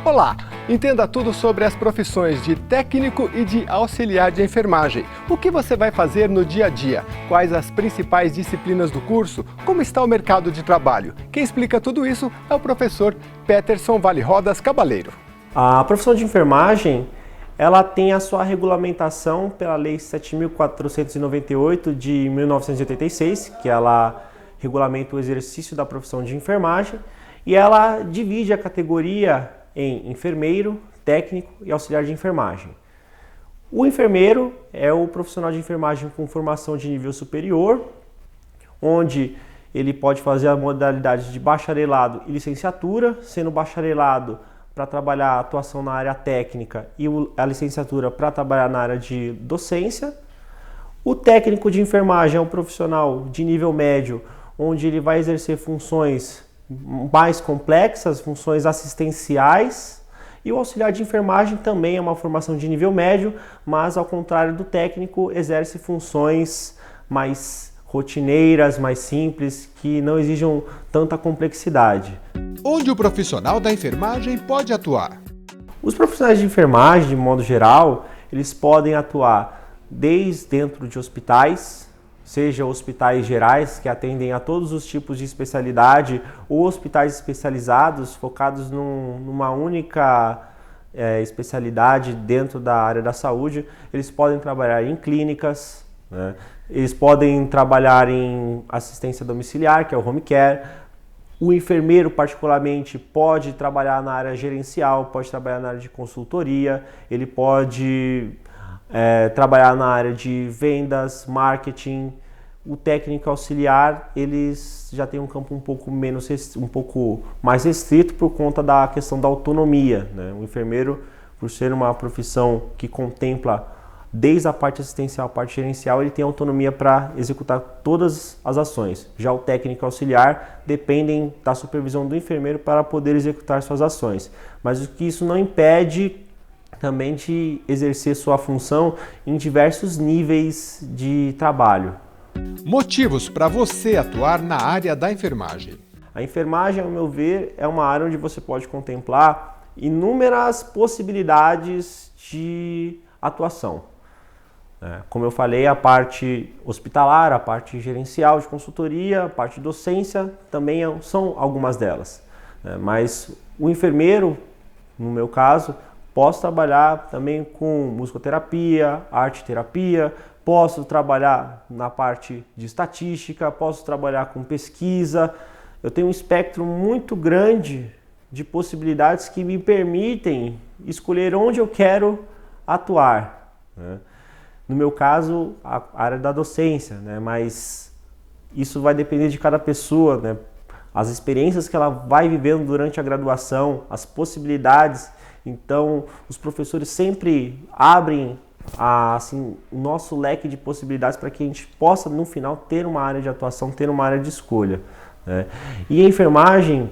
Olá! Entenda tudo sobre as profissões de técnico e de auxiliar de enfermagem. O que você vai fazer no dia a dia? Quais as principais disciplinas do curso? Como está o mercado de trabalho? Quem explica tudo isso é o professor Peterson Vale Rodas Cabaleiro. A profissão de enfermagem, ela tem a sua regulamentação pela Lei 7.498 de 1986, que ela regulamenta o exercício da profissão de enfermagem, e ela divide a categoria em enfermeiro, técnico e auxiliar de enfermagem. O enfermeiro é o profissional de enfermagem com formação de nível superior, onde ele pode fazer a modalidade de bacharelado e licenciatura, sendo bacharelado para trabalhar a atuação na área técnica e a licenciatura para trabalhar na área de docência. O técnico de enfermagem é um profissional de nível médio, onde ele vai exercer funções mais complexas, funções assistenciais, e o auxiliar de enfermagem também é uma formação de nível médio, mas ao contrário do técnico, exerce funções mais rotineiras, mais simples, que não exijam tanta complexidade. Onde o profissional da enfermagem pode atuar? Os profissionais de enfermagem, de modo geral, eles podem atuar desde dentro de hospitais, seja hospitais gerais, que atendem a todos os tipos de especialidade, ou hospitais especializados, focados numa única especialidade dentro da área da saúde. Eles podem trabalhar em clínicas, né? Eles podem trabalhar em assistência domiciliar, que é o home care. O enfermeiro, particularmente, pode trabalhar na área gerencial, pode trabalhar na área de consultoria, ele pode trabalhar na área de vendas, marketing. O técnico auxiliar, eles já têm um campo um pouco mais restrito por conta da questão da autonomia, né? O enfermeiro, por ser uma profissão que contempla desde a parte assistencial, a parte gerencial, ele tem autonomia para executar todas as ações. Já o técnico auxiliar dependem da supervisão do enfermeiro para poder executar suas ações. Mas o que isso não impede também de exercer sua função em diversos níveis de trabalho. Motivos para você atuar na área da enfermagem. A enfermagem, ao meu ver, é uma área onde você pode contemplar inúmeras possibilidades de atuação. Como eu falei, a parte hospitalar, a parte gerencial de consultoria, a parte de docência também são algumas delas. Mas o enfermeiro, no meu caso, posso trabalhar também com musicoterapia, arte-terapia, posso trabalhar na parte de estatística, posso trabalhar com pesquisa. Eu tenho um espectro muito grande de possibilidades que me permitem escolher onde eu quero atuar, né? No meu caso, a área da docência, né? Mas isso vai depender de cada pessoa, né? As experiências que ela vai vivendo durante a graduação, as possibilidades. Então, os professores sempre abrem o nosso leque de possibilidades para que a gente possa, no final, ter uma área de atuação, ter uma área de escolha, né? E a enfermagem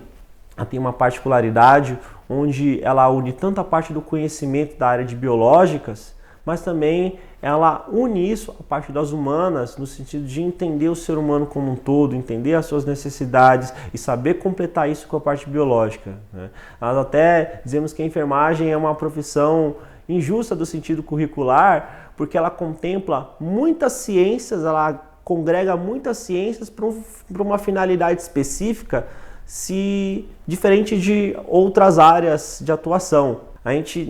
tem uma particularidade onde ela une tanto a parte do conhecimento da área de biológicas, mas também ela une isso à parte das humanas, no sentido de entender o ser humano como um todo, entender as suas necessidades e saber completar isso com a parte biológica, né? Nós até dizemos que a enfermagem é uma profissão injusta do sentido curricular, porque ela contempla muitas ciências, ela congrega muitas ciências para uma finalidade específica, diferente de outras áreas de atuação. A gente,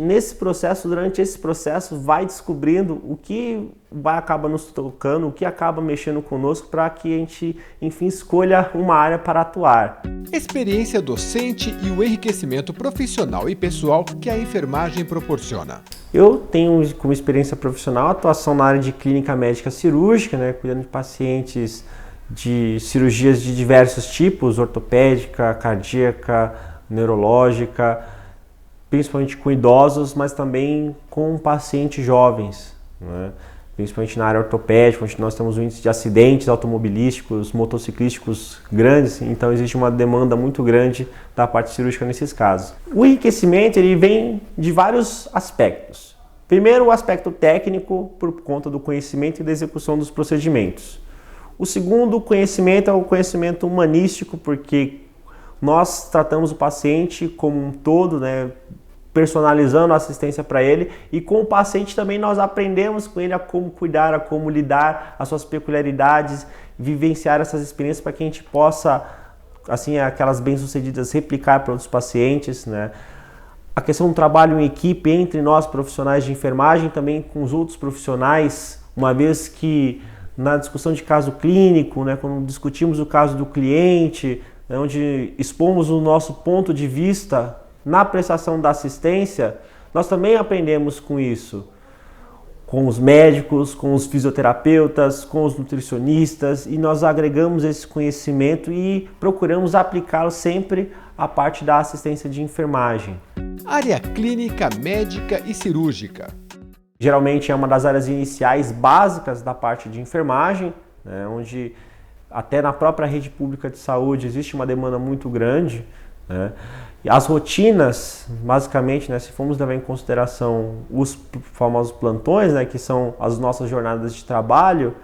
durante esse processo, vai descobrindo o que acaba nos tocando, o que acaba mexendo conosco para que a gente, enfim, escolha uma área para atuar. Experiência docente e o enriquecimento profissional e pessoal que a enfermagem proporciona. Eu tenho como experiência profissional a atuação na área de clínica médica cirúrgica, né, cuidando de pacientes de cirurgias de diversos tipos, ortopédica, cardíaca, neurológica, principalmente com idosos, mas também com pacientes jovens, né? Principalmente na área ortopédica, onde nós temos um índice de acidentes automobilísticos, motociclísticos grandes, então existe uma demanda muito grande da parte cirúrgica nesses casos. O enriquecimento ele vem de vários aspectos. Primeiro, o aspecto técnico, por conta do conhecimento e da execução dos procedimentos. O segundo conhecimento é o conhecimento humanístico, porque nós tratamos o paciente como um todo, né? personalizando a assistência para ele, e com o paciente também nós aprendemos com ele a como cuidar, a como lidar, as suas peculiaridades, vivenciar essas experiências para que a gente possa, assim, aquelas bem-sucedidas, replicar para outros pacientes, né? A questão do trabalho em equipe entre nós profissionais de enfermagem, também com os outros profissionais, uma vez que na discussão de caso clínico, né, quando discutimos o caso do cliente, né, onde expomos o nosso ponto de vista na prestação da assistência, nós também aprendemos com isso, com os médicos, com os fisioterapeutas, com os nutricionistas, e nós agregamos esse conhecimento e procuramos aplicá-lo sempre à parte da assistência de enfermagem. Área clínica, médica e cirúrgica. Geralmente é uma das áreas iniciais básicas da parte de enfermagem, né, onde até na própria rede pública de saúde existe uma demanda muito grande, né? E as rotinas, basicamente, né, se formos levar em consideração os famosos plantões, né, que são as nossas jornadas de trabalho,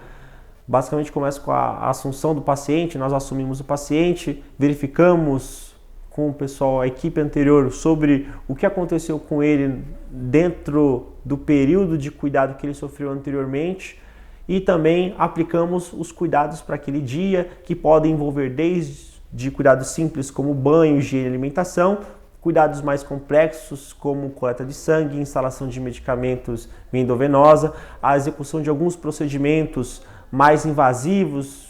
basicamente começa com a assunção do paciente, nós assumimos o paciente, verificamos com o pessoal, a equipe anterior, sobre o que aconteceu com ele dentro do período de cuidado que ele sofreu anteriormente, e também aplicamos os cuidados para aquele dia, que podem envolver desde cuidados simples como banho, higiene e alimentação, cuidados mais complexos como coleta de sangue, instalação de medicamentos via endovenosa, a execução de alguns procedimentos mais invasivos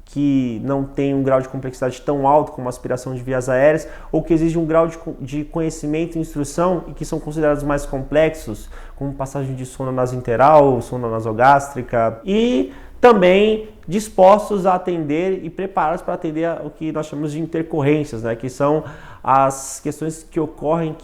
que não tem um grau de complexidade tão alto como a aspiração de vias aéreas, ou que exigem um grau de conhecimento e instrução e que são considerados mais complexos, como passagem de sonda nasointeral, sonda nasogástrica, e também dispostos a atender e preparados para atender o que nós chamamos de intercorrências, né? Que são as questões que ocorrem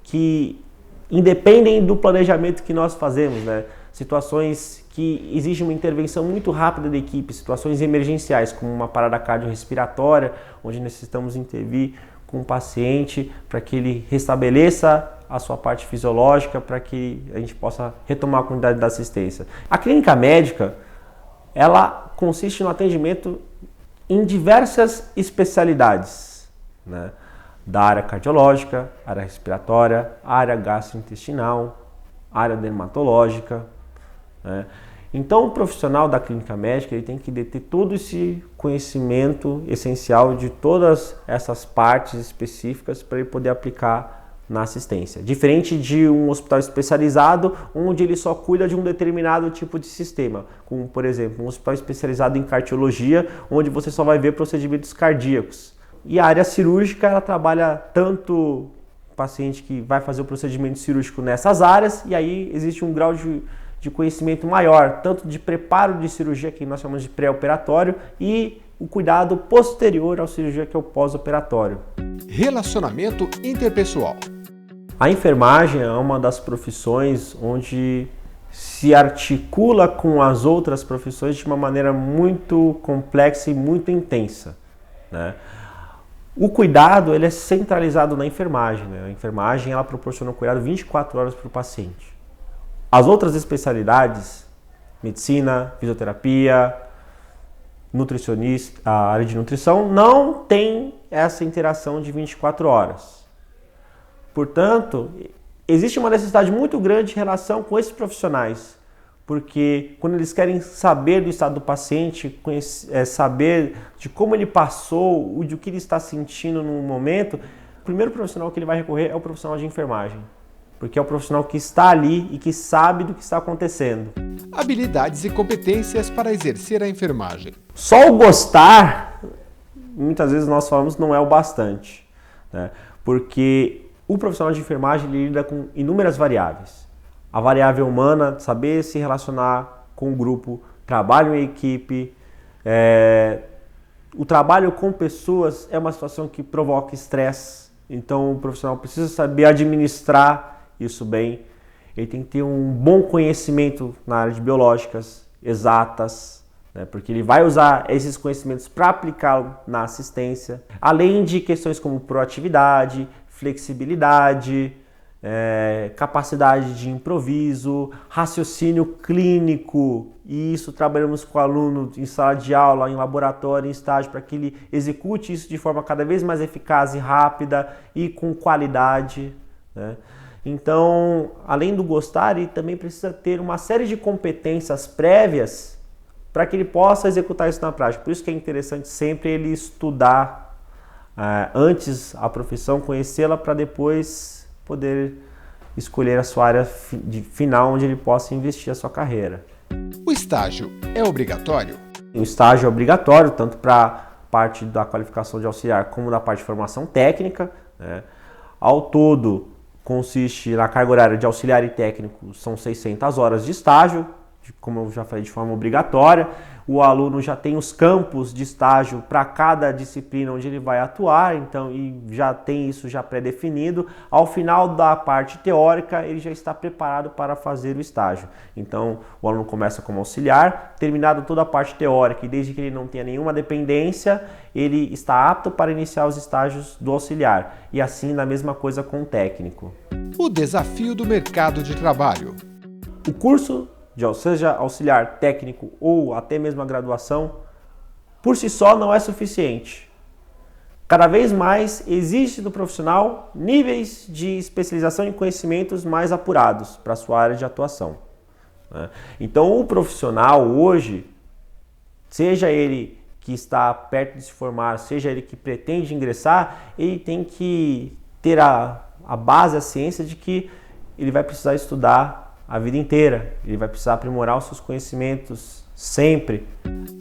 que independem do planejamento que nós fazemos, né? Situações que exigem uma intervenção muito rápida da equipe, situações emergenciais, como uma parada cardiorrespiratória, onde necessitamos intervir com o paciente para que ele restabeleça a sua parte fisiológica, para que a gente possa retomar a qualidade da assistência. A clínica médica, ela consiste no atendimento em diversas especialidades, né? Da área cardiológica, área respiratória, área gastrointestinal, área dermatológica, né? Então, o profissional da clínica médica ele tem que deter todo esse conhecimento essencial de todas essas partes específicas para ele poder aplicar na assistência. Diferente de um hospital especializado, onde ele só cuida de um determinado tipo de sistema, como, por exemplo, um hospital especializado em cardiologia, onde você só vai ver procedimentos cardíacos. E a área cirúrgica, ela trabalha tanto o paciente que vai fazer o procedimento cirúrgico nessas áreas, e aí existe um grau de conhecimento maior, tanto de preparo de cirurgia, que nós chamamos de pré-operatório, e o cuidado posterior à cirurgia, que é o pós-operatório. Relacionamento interpessoal. A enfermagem é uma das profissões onde se articula com as outras profissões de uma maneira muito complexa e muito intensa, né? O cuidado ele é centralizado na enfermagem, né? A enfermagem ela proporciona um cuidado 24 horas para o paciente. As outras especialidades, medicina, fisioterapia, nutricionista, a área de nutrição, não tem essa interação de 24 horas. Portanto, existe uma necessidade muito grande em relação com esses profissionais, porque quando eles querem saber do estado do paciente, saber de como ele passou, de o que ele está sentindo no momento, o primeiro profissional que ele vai recorrer é o profissional de enfermagem, porque é o profissional que está ali e que sabe do que está acontecendo. Habilidades e competências para exercer a enfermagem. Só o gostar, muitas vezes nós falamos, não é o bastante, né? Porque o profissional de enfermagem ele lida com inúmeras variáveis. A variável humana, saber se relacionar com o grupo, trabalho em equipe, o trabalho com pessoas é uma situação que provoca estresse, então o profissional precisa saber administrar isso bem. Ele tem que ter um bom conhecimento na área de biológicas, exatas, né, porque ele vai usar esses conhecimentos para aplicá-lo na assistência, além de questões como proatividade, flexibilidade, capacidade de improviso, raciocínio clínico, e isso trabalhamos com o aluno em sala de aula, em laboratório, em estágio, para que ele execute isso de forma cada vez mais eficaz e rápida e com qualidade, né? Então, além do gostar, ele também precisa ter uma série de competências prévias para que ele possa executar isso na prática. Por isso que é interessante sempre ele estudar antes a profissão, conhecê-la, para depois poder escolher a sua área final onde ele possa investir a sua carreira. O estágio é obrigatório? O estágio é obrigatório, tanto para a parte da qualificação de auxiliar como da parte de formação técnica, né? Ao todo, consiste na carga horária de auxiliar e técnico, são 600 horas de estágio, como eu já falei, de forma obrigatória. O aluno já tem os campos de estágio para cada disciplina onde ele vai atuar, então, e já tem isso já pré-definido. Ao final da parte teórica, ele já está preparado para fazer o estágio. Então, o aluno começa como auxiliar, terminado toda a parte teórica, e desde que ele não tenha nenhuma dependência, ele está apto para iniciar os estágios do auxiliar. E assim, da mesma coisa com o técnico. O desafio do mercado de trabalho. O curso, seja auxiliar, técnico ou até mesmo a graduação, por si só não é suficiente. Cada vez mais exige do profissional níveis de especialização e conhecimentos mais apurados para a sua área de atuação, né? Então o profissional hoje, seja ele que está perto de se formar, seja ele que pretende ingressar, ele tem que ter a base, a ciência de que ele vai precisar estudar a vida inteira, ele vai precisar aprimorar os seus conhecimentos sempre.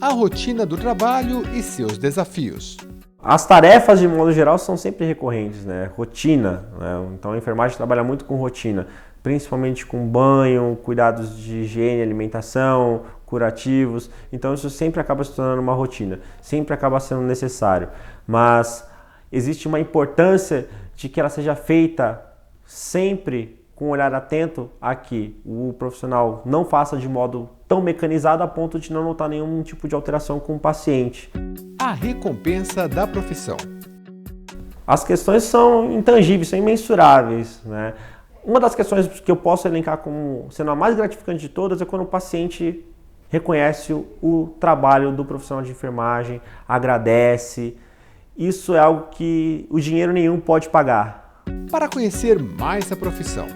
A rotina do trabalho e seus desafios. As tarefas, de modo geral, são sempre recorrentes, né? Rotina, né? Então a enfermagem trabalha muito com rotina, principalmente com banho, cuidados de higiene, alimentação, curativos. Então isso sempre acaba se tornando uma rotina, sempre acaba sendo necessário. Mas existe uma importância de que ela seja feita sempre com um olhar atento a que o profissional não faça de modo tão mecanizado a ponto de não notar nenhum tipo de alteração com o paciente. A recompensa da profissão. As questões são intangíveis, são imensuráveis, né? Uma das questões que eu posso elencar como sendo a mais gratificante de todas é quando o paciente reconhece o trabalho do profissional de enfermagem, agradece. Isso é algo que o dinheiro nenhum pode pagar. Para conhecer mais a profissão.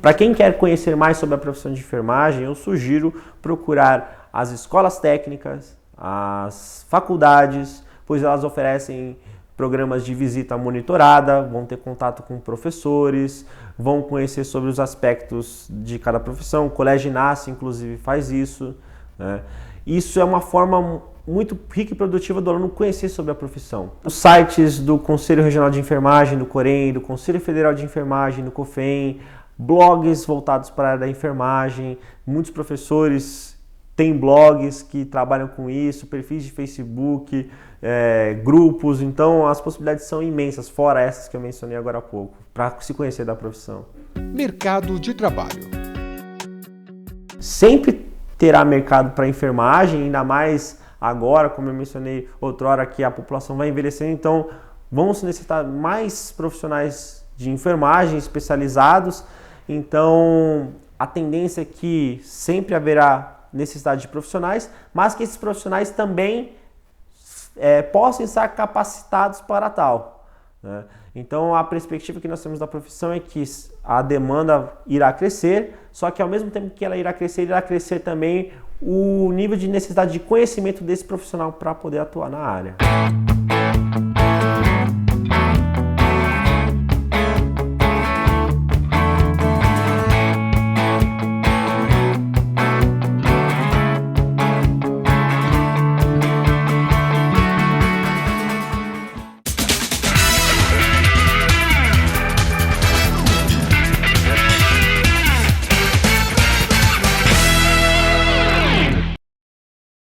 Para quem quer conhecer mais sobre a profissão de enfermagem, eu sugiro procurar as escolas técnicas, as faculdades, pois elas oferecem programas de visita monitorada, vão ter contato com professores, vão conhecer sobre os aspectos de cada profissão. O Colégio Inácio, inclusive, faz isso, né? Isso é uma forma muito rica e produtiva do aluno conhecer sobre a profissão. Os sites do Conselho Regional de Enfermagem, do COREN, do Conselho Federal de Enfermagem, do COFEN, blogs voltados para a área da enfermagem, muitos professores têm blogs que trabalham com isso, perfis de Facebook, grupos, então as possibilidades são imensas, fora essas que eu mencionei agora há pouco, para se conhecer da profissão. Mercado de trabalho. Sempre terá mercado para enfermagem, ainda mais agora, como eu mencionei outrora, que a população vai envelhecendo, então vamos necessitar mais profissionais de enfermagem especializados. Então a tendência é que sempre haverá necessidade de profissionais, mas que esses profissionais também possam estar capacitados para tal, né? Então a perspectiva que nós temos da profissão é que a demanda irá crescer, só que ao mesmo tempo que ela irá crescer também o nível de necessidade de conhecimento desse profissional para poder atuar na área.